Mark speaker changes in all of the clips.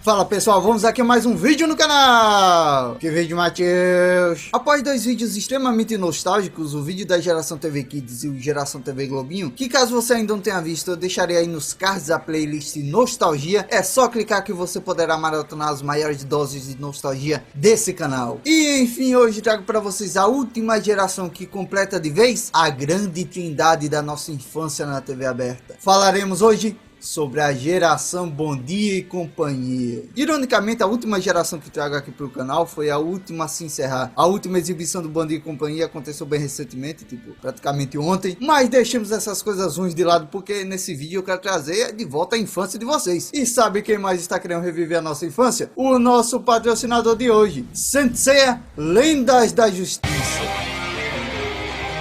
Speaker 1: Fala pessoal, vamos aqui a mais um vídeo no canal. Que vídeo, Matheus? Após dois vídeos extremamente nostálgicos, o vídeo da Geração TV Kids e o Geração TV Globinho, que caso você ainda não tenha visto, eu deixarei aí nos cards a playlist Nostalgia. É só clicar que você poderá maratonar as maiores doses de nostalgia desse canal. E enfim, hoje trago para vocês a última geração que completa de vez a grande trindade da nossa infância na TV aberta. Falaremos hoje sobre a geração Bom Dia e Companhia. Ironicamente, a última geração que trago aqui pro canal foi a última a se encerrar. A última exibição do Bom Dia e Companhia aconteceu bem recentemente, tipo, praticamente ontem. Mas deixemos essas coisas ruins de lado, porque nesse vídeo eu quero trazer de volta a infância de vocês. E sabe quem mais está querendo reviver a nossa infância? O nosso patrocinador de hoje, Saint Seiya Lendas da Justiça.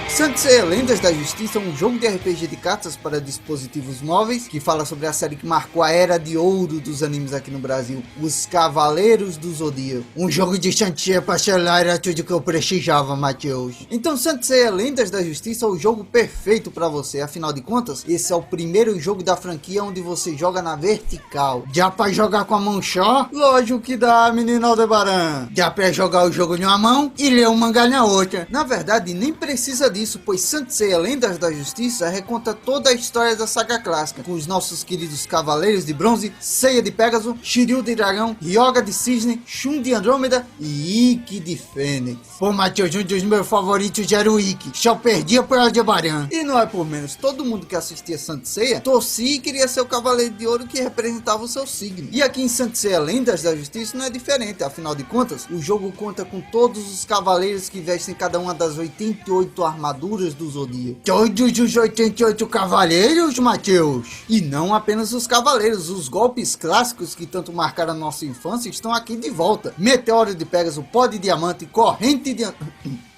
Speaker 1: Saint Seiya Lendas da Justiça é um jogo de RPG de cartas para dispositivos móveis que fala sobre a série que marcou a era de ouro dos animes aqui no Brasil, Os Cavaleiros do Zodíaco. Um jogo de Saint Seiya para celular era tudo que eu prestigiava, Matheus. Então Saint Seiya Lendas da Justiça é o jogo perfeito para você, afinal de contas, esse é o primeiro jogo da franquia onde você joga na vertical. Já para jogar com a mão só? Lógico que dá, menino Aldebaran. Já para jogar o jogo em uma mão e ler o mangá na outra. Na verdade, nem precisa disso, pois Saint Seiya Lendas da Justiça reconta toda a história da saga clássica, com os nossos queridos Cavaleiros de Bronze, Seiya de Pégaso, Shiryu de Dragão, Ryoga de Cisne, Shun de Andrômeda e Ikki de Fênix. Pô, Matheus, um dos meus favoritos era o Ikki, só perdia por Aldebaran. E não é por menos, todo mundo que assistia Saint Seiya torcia e queria ser o Cavaleiro de Ouro que representava o seu signo. E aqui em Saint Seiya Lendas da Justiça não é diferente, afinal de contas, o jogo conta com todos os cavaleiros que vestem cada uma das 88 armaduras do Zodíaco. Todos os 88 cavaleiros, Matheus? E não apenas os cavaleiros, os golpes clássicos que tanto marcaram a nossa infância estão aqui de volta. Meteoro de Pégaso, pó de diamante, corrente de...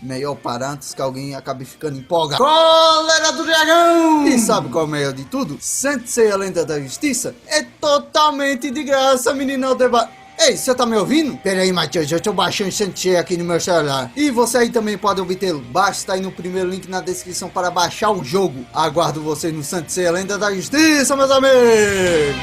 Speaker 1: melhor parar antes que alguém acabe ficando empolgado. Cólera do Dragão! E sabe qual é o melhor de tudo? Saint Seiya Lenda da Justiça é totalmente de graça, menino Aldebaran. Ei, você tá me ouvindo? Pera aí, Matheus, eu tô baixando Saint Seiya aqui no meu celular. E você aí também pode obtê-lo. Basta ir no primeiro link na descrição para baixar o jogo. Aguardo vocês no Saint Seiya Lenda da Justiça, meus amigos!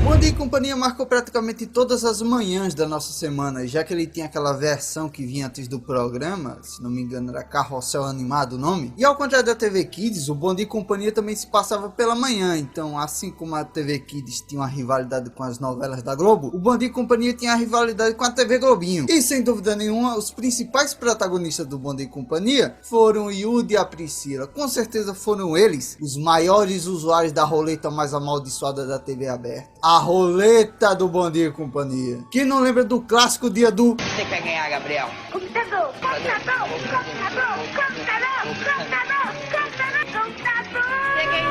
Speaker 1: Bom Dia e Companhia marcou praticamente todas as manhãs da nossa semana, já que ele tinha aquela versão que vinha antes do programa, se não me engano era Carrossel Animado o nome. E ao contrário da TV Kids, o Bom Dia e Companhia também se passava pela manhã, então assim como a TV Kids tinha uma rivalidade com as novelas da Globo, o Bom Dia e Companhia tinha a rivalidade com a TV Globinho. E sem dúvida nenhuma, os principais protagonistas do Bom Dia e Companhia foram o Yudi e a Priscila. Com certeza foram eles os maiores usuários da roleta mais amaldiçoada da TV aberta. A roleta do Bom Dia e Companhia. Quem não lembra do clássico dia do...
Speaker 2: Você quer ganhar, Gabriel?
Speaker 3: Computador, computador, computador, computador, computador, computador, computador.
Speaker 2: Você ganhou.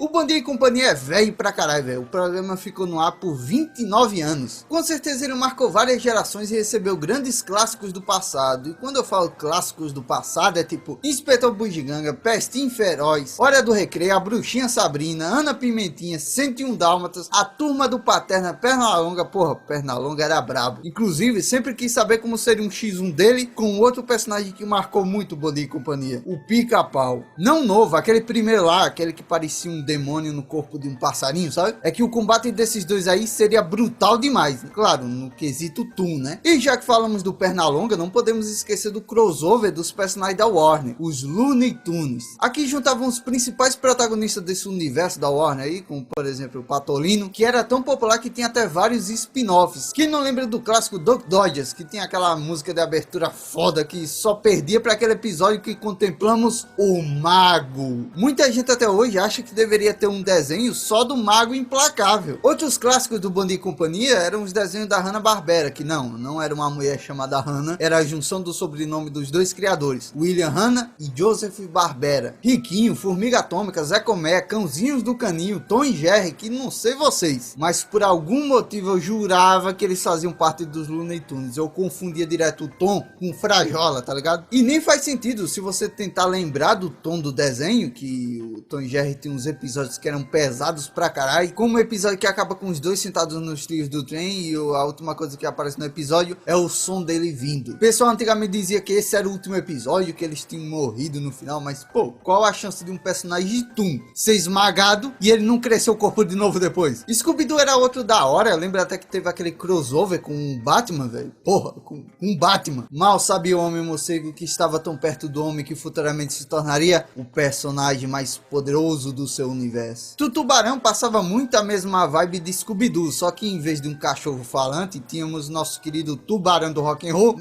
Speaker 1: O Bom Dia e Companhia é velho pra caralho, velho. O programa ficou no ar por 29 anos. Com certeza ele marcou várias gerações e recebeu grandes clássicos do passado. E quando eu falo clássicos do passado, é tipo Inspetor Bugiganga, Pestinho Feroz, Hora do Recreio, A Bruxinha Sabrina, Ana Pimentinha, 101 Dálmatas, A Turma do Paterna, Pernalonga. Porra, Pernalonga era brabo. Inclusive, sempre quis saber como seria um X1 dele com outro personagem que marcou muito o Bom Dia e Companhia, o Pica-Pau. Não novo, aquele primeiro lá, aquele que parecia um demônio no corpo de um passarinho, sabe? É que o combate desses dois aí seria brutal demais, claro, no quesito Toon, né? E já que falamos do Pernalonga, não podemos esquecer do crossover dos personagens da Warner, os Looney Tunes. Aqui juntavam os principais protagonistas desse universo da Warner aí, como por exemplo o Patolino, que era tão popular que tinha até vários spin-offs. Quem não lembra do clássico Duck Dodgers, que tem aquela música de abertura foda que só perdia para aquele episódio que contemplamos o Mago. Muita gente até hoje acha que deveria ter um desenho só do Mago Implacável. Outros clássicos do Bom Dia e Companhia eram os desenhos da Hanna-Barbera, que não era uma mulher chamada Hanna, era a junção do sobrenome dos dois criadores, William Hanna e Joseph Barbera. Riquinho, Formiga Atômica, Zé Comé, Cãozinhos do Caninho, Tom e Jerry, que não sei vocês, mas por algum motivo eu jurava que eles faziam parte dos Looney Tunes. Eu confundia direto o Tom com Frajola, tá ligado? E nem faz sentido se você tentar lembrar do tom do desenho, que o Tom e Jerry tem uns episódios episódios que eram pesados pra caralho, como o episódio que acaba com os dois sentados nos trilhos do trem e a última coisa que aparece no episódio é o som dele vindo. O pessoal antigamente dizia que esse era o último episódio, que eles tinham morrido no final, mas pô, qual a chance de um personagem de Toon ser esmagado e ele não crescer o corpo de novo depois? Scooby-Doo era outro da hora, lembra até que teve aquele crossover com o Batman, velho. Porra, com um Batman. Mal sabia o Homem Morcego que estava tão perto do homem que futuramente se tornaria o personagem mais poderoso do seu universo. O Tubarão passava muito a mesma vibe de Scooby-Doo, só que em vez de um cachorro falante, tínhamos nosso querido Tubarão do Rock and Roll.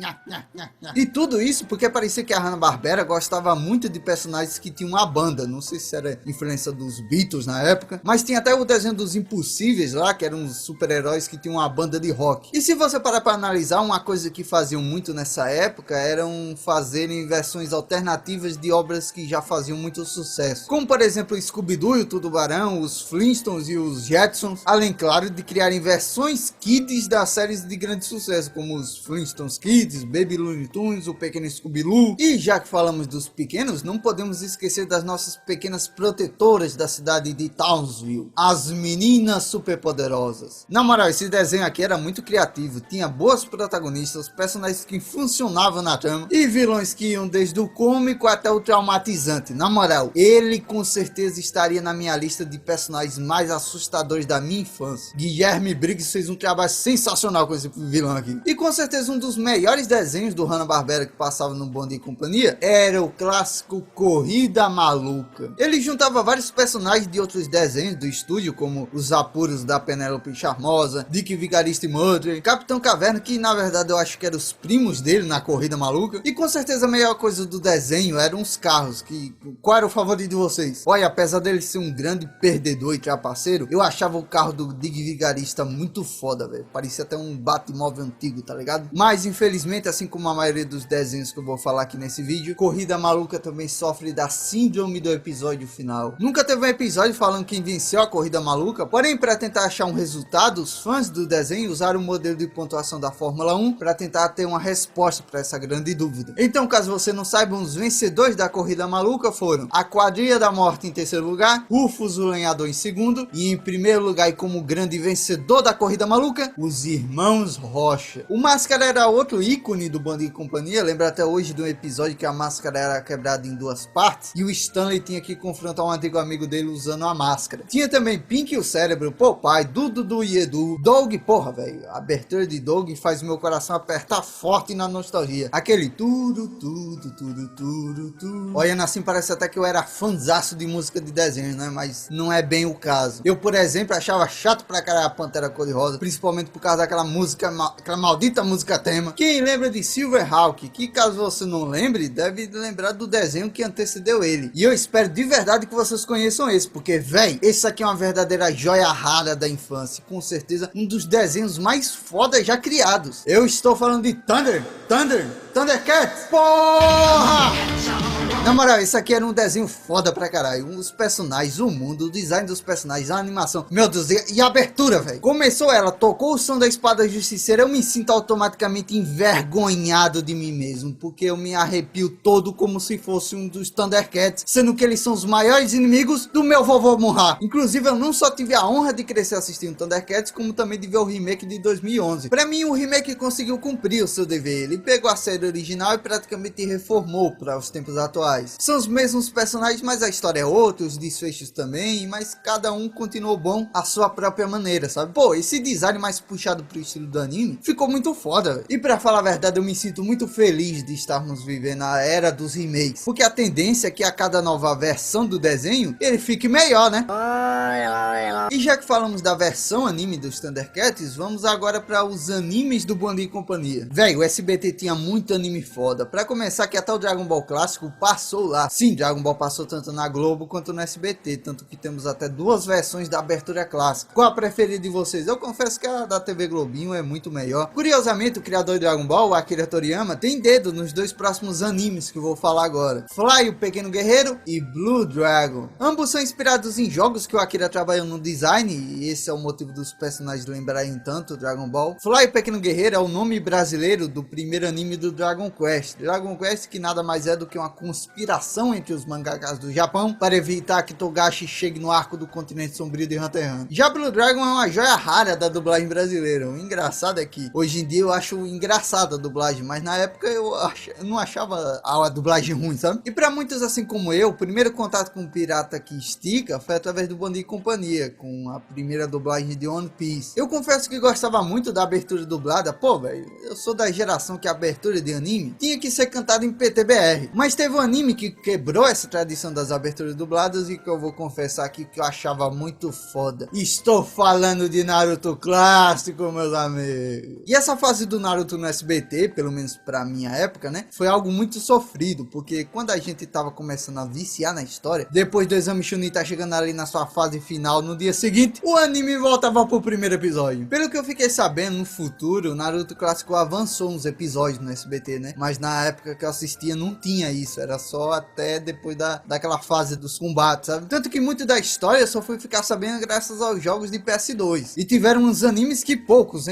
Speaker 1: E tudo isso porque parecia que a Hanna-Barbera gostava muito de personagens que tinham uma banda. Não sei se era influência dos Beatles na época, mas tinha até o desenho dos Impossíveis lá, que eram uns super-heróis que tinham uma banda de rock. E se você parar para analisar, uma coisa que faziam muito nessa época eram fazerem versões alternativas de obras que já faziam muito sucesso, como por exemplo o Scooby-Doo e o Tubarão, os Flintstones e os Jetsons, além claro de criarem versões kids das séries de grande sucesso, como os Flintstones Kids, Baby Looney Tunes, o Pequeno Scooby-Loo. E já que falamos dos pequenos, não podemos esquecer das nossas pequenas protetoras da cidade de Townsville, as meninas superpoderosas. Na moral, esse desenho aqui era muito criativo, tinha boas protagonistas, personagens que funcionavam na trama e vilões que iam desde o cômico até o traumatizante. Na moral, ele com certeza estaria na minha lista de personagens mais assustadores da minha infância. Guilherme Briggs fez um trabalho sensacional com esse vilão aqui. E com certeza um dos melhores desenhos do Hanna-Barbera que passava no Bom Dia e Companhia era o clássico Corrida Maluca. Ele juntava vários personagens de outros desenhos do estúdio, como os apuros da Penélope Charmosa, Dick Vigarista e Murder, Capitão Caverna, que na verdade eu acho que eram os primos dele na Corrida Maluca. E com certeza a melhor coisa do desenho eram os carros. Qual era o favorito de vocês? Olha, apesar dele ser um grande perdedor e trapaceiro, eu achava o carro do Dick Vigarista muito foda, velho. Parecia até um Batmóvel antigo, tá ligado? Mas infelizmente, assim como a maioria dos desenhos que eu vou falar aqui nesse vídeo, Corrida Maluca também sofre da síndrome do episódio final. Nunca teve um episódio falando quem venceu a Corrida Maluca, porém para tentar achar um resultado, os fãs do desenho usaram o modelo de pontuação da Fórmula 1 para tentar ter uma resposta para essa grande dúvida. Então, caso você não saiba, os vencedores da Corrida Maluca foram a Quadrilha da Morte em terceiro lugar, Rufus o Lenhador em segundo, e em primeiro lugar e como grande vencedor da Corrida Maluca, os Irmãos Rocha. O Máscara era outro ícone do Bom Dia e Companhia, lembra até hoje de um episódio que a máscara era quebrada em duas partes e o Stanley tinha que confrontar um antigo amigo dele usando a máscara. Tinha também Pink e o Cérebro, Popeye, Dudu e Edu, Doug, porra velho, a abertura de Doug faz meu coração apertar forte na nostalgia. Aquele tudo. Olhando assim parece até que eu era fãzaço de música de desenho, né? Mas não é bem o caso. Eu, por exemplo, achava chato pra caralho a Pantera Cor-de-Rosa, principalmente por causa daquela música, aquela maldita música tema. Quem lembra de Silverhawk, que caso você não lembre, deve lembrar do desenho que antecedeu ele. E eu espero de verdade que vocês conheçam esse, porque, véi, esse aqui é uma verdadeira joia rara da infância. Com certeza, um dos desenhos mais fodas já criados. Eu estou falando de Thundercats, porra! Na moral, isso aqui era um desenho foda pra caralho. Os personagens, o mundo, o design dos personagens, a animação. Meu Deus, e a abertura, velho. Começou ela, tocou o som da espada justiceira. Eu me sinto automaticamente envergonhado de mim mesmo, porque eu me arrepio todo como se fosse um dos Thundercats, sendo que eles são os maiores inimigos do meu vovô Murra. Inclusive, eu não só tive a honra de crescer assistindo Thundercats, como também de ver o remake de 2011. Pra mim, o remake conseguiu cumprir o seu dever. Ele pegou a série original e praticamente reformou para os tempos atuais. São os mesmos personagens, mas a história é outra, os desfechos também, mas cada um continuou bom à sua própria maneira, sabe? Pô, esse design mais puxado pro estilo do anime ficou muito foda, véio. E pra falar a verdade, eu me sinto muito feliz de estarmos vivendo a era dos remakes, porque a tendência é que a cada nova versão do desenho, ele fique melhor, né? E já que falamos da versão anime dos Thundercats, vamos agora para os animes do Bom Dia e Companhia. Velho, o SBT tinha muito anime foda. Pra começar, que até o Dragon Ball clássico passou lá. Sim, Dragon Ball passou tanto na Globo quanto no SBT, tanto que temos até duas versões da abertura clássica. Qual a preferida de vocês? Eu confesso que a da TV Globinho é muito melhor. Curiosamente, o criador de Dragon Ball, o Akira Toriyama, tem dedo nos dois próximos animes que eu vou falar agora. Fly, o Pequeno Guerreiro, e Blue Dragon. Ambos são inspirados em jogos que o Akira trabalhou no design, e esse é o motivo dos personagens lembrarem tanto Dragon Ball. Fly, o Pequeno Guerreiro é o nome brasileiro do primeiro anime do Dragon Quest. Dragon Quest que nada mais é do que uma conspiração conspiração entre os mangakas do Japão para evitar que Togashi chegue no arco do continente sombrio de Hunter x Hunter. Já Blue Dragon é uma joia rara da dublagem brasileira. O engraçado é que hoje em dia eu acho engraçada a dublagem, mas na época eu não achava a dublagem ruim, sabe? E para muitos assim como eu, o primeiro contato com o pirata que estica foi através do Bom Dia e Companhia, com a primeira dublagem de One Piece. Eu confesso que gostava muito da abertura dublada. Pô, velho, eu sou da geração que a abertura de anime tinha que ser cantada em PTBR. Mas teve um anime que quebrou essa tradição das aberturas dubladas e que eu vou confessar aqui que eu achava muito foda. Estou falando de Naruto clássico, meus amigos. E essa fase do Naruto no SBT, pelo menos pra minha época, né, foi algo muito sofrido, porque quando a gente tava começando a viciar na história, depois do Exame Chunin tá chegando ali na sua fase final, no dia seguinte, o anime voltava pro primeiro episódio. Pelo que eu fiquei sabendo, no futuro, o Naruto clássico avançou uns episódios no SBT, né, mas na época que eu assistia não tinha isso, era só até depois daquela fase dos combates, sabe? Tanto que muito da história eu só fui ficar sabendo graças aos jogos de PS2. E tiveram uns animes que poucos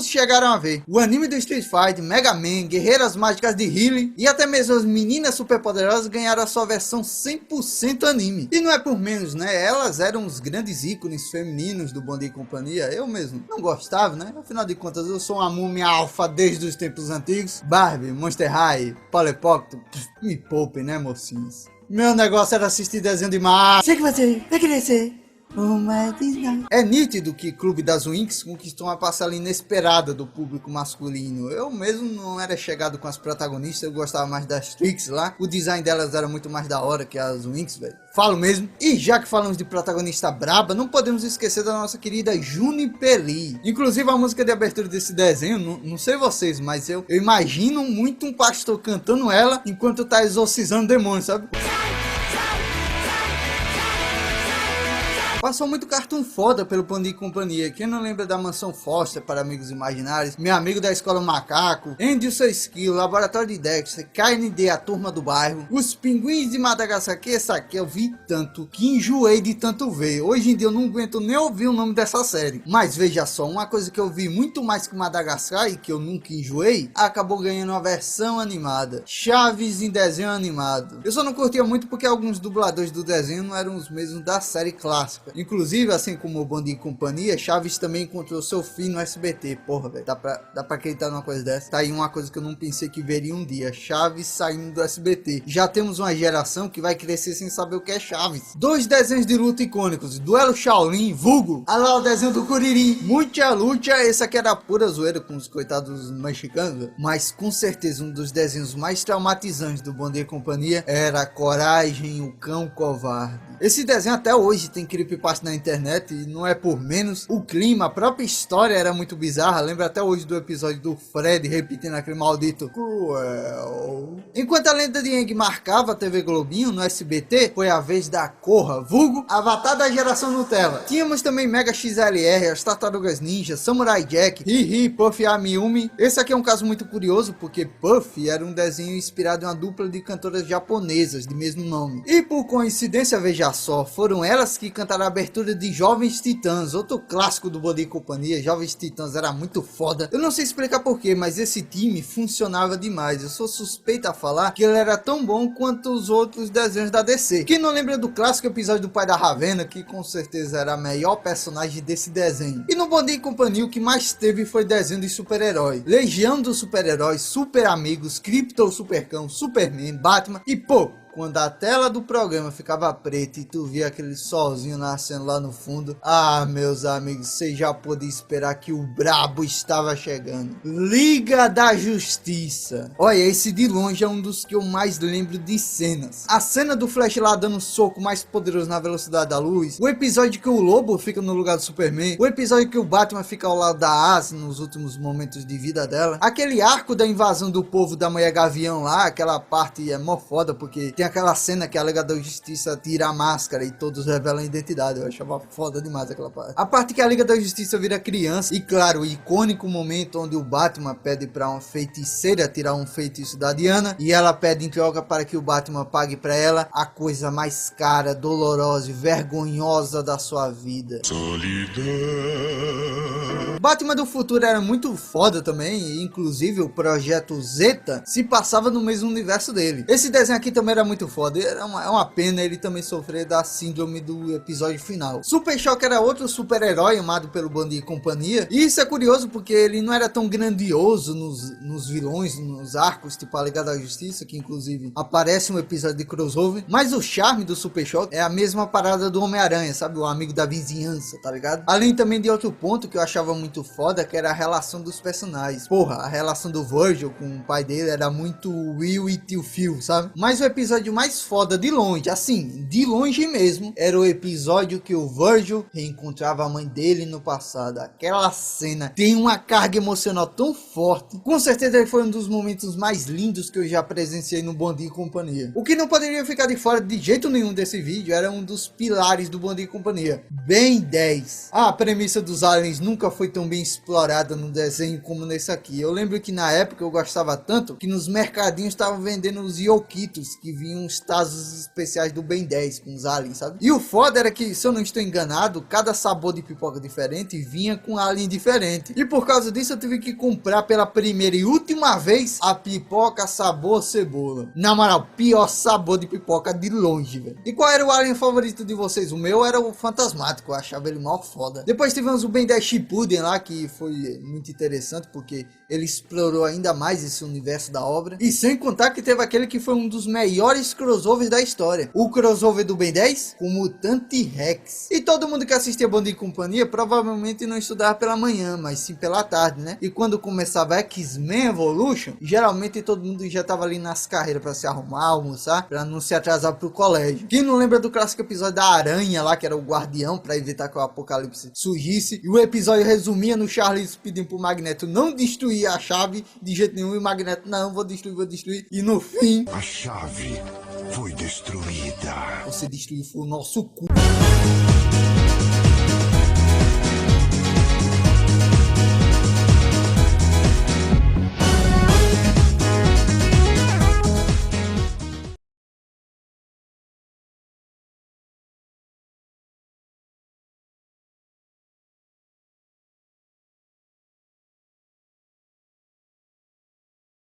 Speaker 1: chegaram a ver. O anime do Street Fighter, Mega Man, Guerreiras Mágicas de Healing e até mesmo as meninas superpoderosas ganharam a sua versão 100% anime. E não é por menos, né? Elas eram os grandes ícones femininos do Bom Dia e Companhia. Eu mesmo não gostava, né? Afinal de contas, eu sou uma múmia alfa desde os tempos antigos. Barbie, Monster High, Polly Pocket, me poupem, né, mocinhos? Meu negócio era assistir desenho de mar. Sei que você vai querer ser uma Disney. É nítido que Clube das Winx conquistou uma parcela inesperada do público masculino. Eu mesmo não era chegado com as protagonistas, eu gostava mais das Trix lá. O design delas era muito mais da hora que as Winx, velho. Falo mesmo. E já que falamos de protagonista braba, não podemos esquecer da nossa querida Juniper Lee. Inclusive a música de abertura desse desenho, não sei vocês, mas eu imagino muito um pastor cantando ela enquanto tá exorcizando demônios, sabe? Passou muito cartoon foda pelo Bom Dia e Companhia. Quem não lembra da Mansão Foster para Amigos Imaginários, Meu Amigo da Escola Macaco, Andy o Seu Esquilo, Laboratório de Dexter, KND, A Turma do Bairro, Os Pinguins de Madagascar, que essa aqui eu vi tanto que enjoei de tanto ver. Hoje em dia eu não aguento nem ouvir o nome dessa série. Mas veja só, uma coisa que eu vi muito mais que Madagascar e que eu nunca enjoei, acabou ganhando uma versão animada. Chaves em desenho animado. Eu só não curtia muito porque alguns dubladores do desenho não eram os mesmos da série clássica. Inclusive, assim como o Bom Dia e Companhia, Chaves também encontrou seu fim no SBT. Porra, velho, dá pra acreditar numa coisa dessa? Tá aí uma coisa que eu não pensei que veria um dia. Chaves saindo do SBT. Já temos uma geração que vai crescer sem saber o que é Chaves. Dois desenhos de luta icônicos. Duelo Shaolin, vulgo. Ah lá o desenho do Kuririn. Muita luta. Esse aqui era pura zoeira com os coitados mexicanos, véio. Mas com certeza um dos desenhos mais traumatizantes do Bom Dia e Companhia era Coragem, o Cão Covarde. Esse desenho até hoje tem creepypasta na internet e não é por menos. O clima, a própria história era muito bizarra. Lembra até hoje do episódio do Fred repetindo aquele maldito cruel. Enquanto a lenda de Aang marcava a TV Globinho, no SBT foi a vez da Korra, vulgo Avatar da geração Nutella. Tínhamos também Mega XLR, as Tartarugas Ninja, Samurai Jack, Hi-Hi, Puff e Amiyumi. Esse aqui é um caso muito curioso porque Puff era um desenho inspirado em uma dupla de cantoras japonesas de mesmo nome. E por coincidência, veja só, foram elas que cantaram a abertura de Jovens Titãs, outro clássico do Bom Dia e Companhia. Jovens Titãs era muito foda. Eu não sei explicar porquê, mas esse time funcionava demais. Eu sou suspeito a falar que ele era tão bom quanto os outros desenhos da DC. Quem não lembra do clássico episódio do Pai da Ravena, que com certeza era a melhor personagem desse desenho. E no Bom Dia e Companhia o que mais teve foi desenho de super-herói. Legião dos Super-Heróis, Super Amigos, Krypto Supercão, Superman, Batman e pô, quando a tela do programa ficava preta e tu via aquele solzinho nascendo lá no fundo, ah, meus amigos, você já podia esperar que o brabo estava chegando. Liga da Justiça. Olha, esse de longe é um dos que eu mais lembro de cenas. A cena do Flash lá dando um soco mais poderoso na velocidade da luz, o episódio que o Lobo fica no lugar do Superman, o episódio que o Batman fica ao lado da Asa nos últimos momentos de vida dela, aquele arco da invasão do povo da Mulher Gavião lá, aquela parte é mó foda porque tem aquela cena que a Liga da Justiça tira a máscara e todos revelam a identidade. Eu achava foda demais aquela parte. A parte que a Liga da Justiça vira criança e, claro, o icônico momento onde o Batman pede pra uma feiticeira tirar um feitiço da Diana e ela pede em troca para que o Batman pague pra ela a coisa mais cara, dolorosa e vergonhosa da sua vida. O Batman do futuro era muito foda também, e inclusive o Projeto Zeta se passava no mesmo universo dele. Esse desenho aqui também era muito foda, é uma pena ele também sofrer da síndrome do episódio final. Super Choque era outro super-herói amado pelo Bom Dia e Companhia, e isso é curioso porque ele não era tão grandioso nos vilões, nos arcos, tipo a Liga da Justiça, que inclusive aparece um episódio de crossover, mas o charme do Super Choque é a mesma parada do Homem-Aranha, sabe? O amigo da vizinhança, tá ligado? Além também de outro ponto que eu achava muito foda, que era a relação dos personagens. Porra, a relação do Virgil com o pai dele era muito Will e tio Phil, sabe? Mas o episódio mais foda de longe, assim, de longe mesmo, era o episódio que o Virgil reencontrava a mãe dele no passado. Aquela cena tem uma carga emocional tão forte. Com certeza ele foi um dos momentos mais lindos que eu já presenciei no Bom Dia e Companhia. O que não poderia ficar de fora de jeito nenhum desse vídeo era um dos pilares do Bom Dia e Companhia, Ben 10. A premissa dos aliens nunca foi tão bem explorada no desenho como nesse aqui. Eu lembro que na época eu gostava tanto que nos mercadinhos estavam vendendo os Yokitos, que vinham os tazos especiais do Ben 10 com os aliens, sabe? E o foda era que, se eu não estou enganado, cada sabor de pipoca diferente vinha com alien diferente. E por causa disso eu tive que comprar pela primeira e última vez a pipoca sabor cebola. Na moral, pior sabor de pipoca de longe, velho. E qual era o alien favorito de vocês? O meu era o Fantasmático, eu achava ele mal foda. Depois tivemos o Ben 10 Shippuden lá, que foi muito interessante porque ele explorou ainda mais esse universo da obra. E sem contar que teve aquele que foi um dos melhores crossovers da história, o crossover do Ben 10 com o Mutante Rex. E todo mundo que assistia Bom Dia e Companhia provavelmente não estudava pela manhã, mas sim pela tarde, né? E quando começava X-Men Evolution, geralmente todo mundo já tava ali nas carreiras para se arrumar, almoçar, para não se atrasar pro colégio. Quem não lembra do clássico episódio da aranha lá, que era o guardião para evitar que o apocalipse surgisse, e o episódio resumia no Charles pedindo pro Magneto não destruir a chave de jeito nenhum, e o Magneto, não, vou destruir, e no fim
Speaker 4: a chave foi destruída.
Speaker 1: Você destruiu foi o nosso cu.